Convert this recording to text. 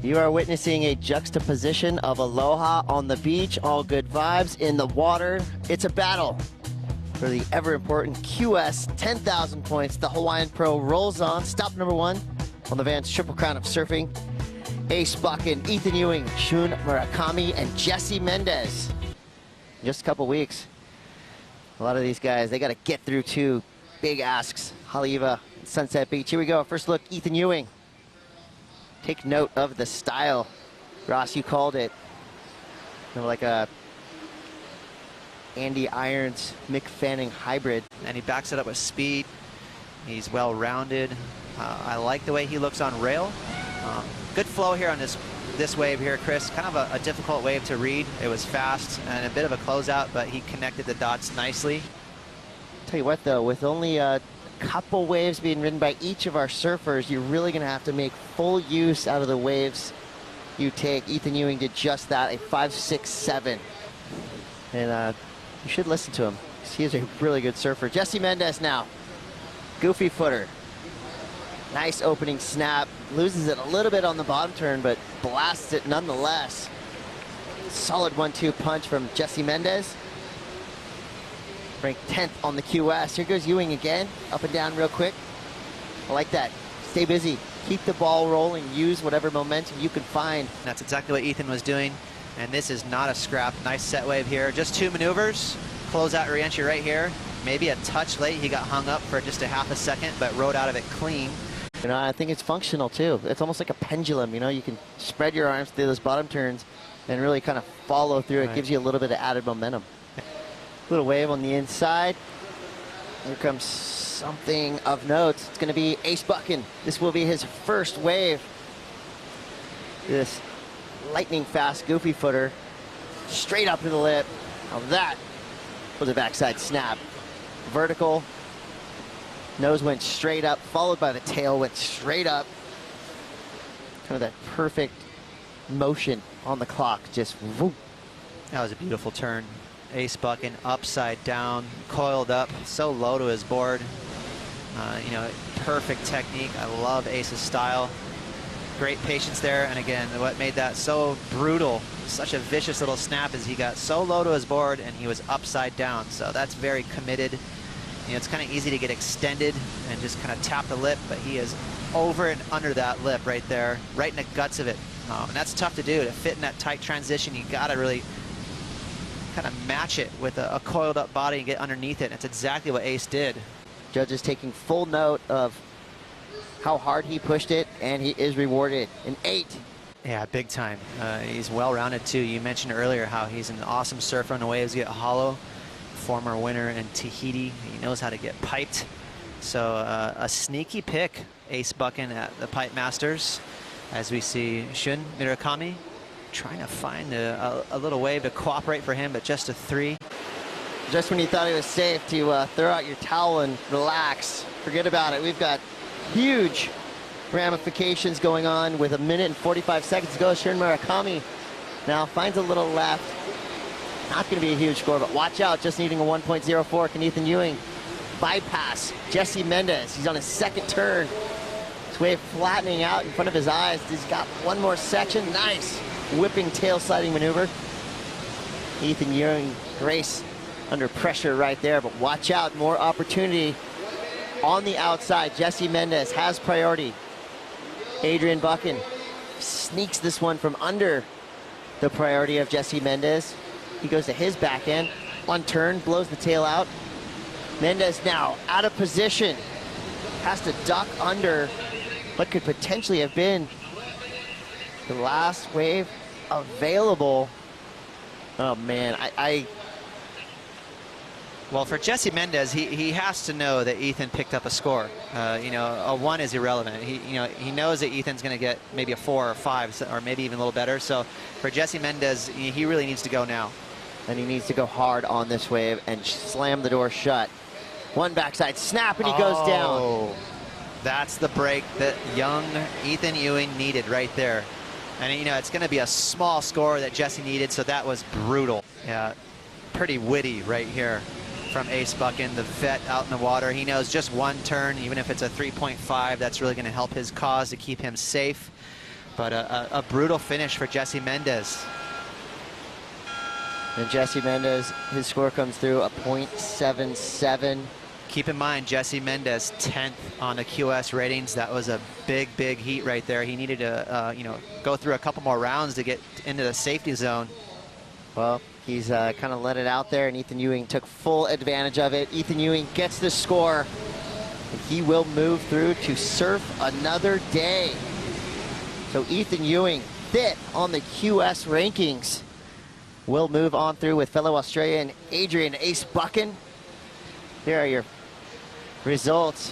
You are witnessing a juxtaposition of aloha on the beach, all good vibes in the water. It's a battle for the ever-important QS 10,000 points. The Hawaiian Pro rolls on. Stop number one on the Vans Triple Crown of Surfing. Ace Buchan, Ethan Ewing, Shun, Murakami, and Jesse Mendes. In just a couple weeks. A lot of these guys, they got to get through two big asks. Haleiwa, Sunset Beach. Here we go. First look, Ethan Ewing. Take note of the style. Ross, you called it. You know, like a Andy Irons, Mick Fanning hybrid. And he backs it up with speed. He's well-rounded. I like the way he looks on rail. Good flow here on this wave here, Chris. Kind of a difficult wave to read. It was fast and a bit of a closeout, but he connected the dots nicely. Tell you what, though, with only a couple waves being ridden by each of our surfers, you're really going to have to make full use out of the waves you take. Ethan Ewing did just that, a 5.67. And you should listen to him, because he is a really good surfer. Jesse Mendes now. Goofy footer. Nice opening snap. Loses it a little bit on the bottom turn, but blasts it nonetheless. Solid 1-2 punch from Jesse Mendes. Ranked 10th on the QS. Here goes Ewing again. Up and down real quick. I like that. Stay busy. Keep the ball rolling. Use whatever momentum you can find. That's exactly what Ethan was doing. And this is not a scrap. Nice set wave here. Just two maneuvers. Close out re-entry right here. Maybe a touch late. He got hung up for just a half a second, but rode out of it clean. You know, I think it's functional too. It's almost like a pendulum. You know, you can spread your arms through those bottom turns and really kind of follow through. Right. It gives you a little bit of added momentum. Little wave on the inside. Here comes something of note. It's going to be Ace Buchan. This will be his first wave. This lightning fast goofy footer. Straight up to the lip. Now that was a backside snap. Vertical. Nose went straight up, followed by the tail, went straight up. Kind of that perfect motion on the clock. Just whoop. That was a beautiful turn. Ace Buchan upside down, coiled up, so low to his board. You know, perfect technique. I love Ace's style. Great patience there, and again, what made that so brutal, such a vicious little snap, is he got so low to his board and he was upside down. So that's very committed. You know, it's kind of easy to get extended and just kind of tap the lip, but he is over and under that lip right there, right in the guts of it. And that's tough to do. To fit in that tight transition, you got to really kind of match it with a coiled up body and get underneath it. That's exactly what Ace did. Judges taking full note of how hard he pushed it, and he is rewarded. An 8. Yeah, big time. He's well-rounded too. You mentioned earlier how he's an awesome surfer on the waves get hollow. Former winner in Tahiti. He knows how to get piped. So a sneaky pick, Ace Buchan at the Pipe Masters, as we see Shun Murakami trying to find a little wave to cooperate for him, but just a 3. Just when you thought it was safe to throw out your towel and relax, forget about it. We've got huge ramifications going on with 1 minute and 45 seconds to go. Shun Murakami now finds a little left. Not going to be a huge score, but watch out. Just needing a 1.04. Can Ethan Ewing bypass Jesse Mendes? He's on his second turn. His wave flattening out in front of his eyes. He's got one more section. Nice whipping tail sliding maneuver. Ethan Ewing, grace under pressure right there, but watch out. More opportunity on the outside. Jesse Mendes has priority. Adrian Buchan sneaks this one from under the priority of Jesse Mendes. He goes to his back end. One turn, blows the tail out. Mendes now out of position. Has to duck under what could potentially have been the last wave available. Oh man, Well, for Jesse Mendes, he has to know that Ethan picked up a score. You know, a 1 is irrelevant. He knows that Ethan's going to get maybe a 4 or 5, or maybe even a little better. So for Jesse Mendes, he really needs to go now. And he needs to go hard on this wave and slam the door shut. One backside snap, and he goes down. That's the break that young Ethan Ewing needed right there. And you know, it's going to be a small score that Jesse needed, so that was brutal. Yeah, pretty witty right here from Ace Buchan, the vet out in the water. He knows just one turn, even if it's a 3.5, that's really going to help his cause to keep him safe. But a brutal finish for Jesse Mendes. And Jesse Mendes, his score comes through a .77. Keep in mind, Jesse Mendes, 10th on the QS ratings. That was a big, big heat right there. He needed to, you know, go through a couple more rounds to get into the safety zone. Well, he's kind of let it out there, and Ethan Ewing took full advantage of it. Ethan Ewing gets the score, and he will move through to surf another day. So Ethan Ewing, 5th on the QS rankings, will move on through with fellow Australian Adrian Ace Buchan. Here are your results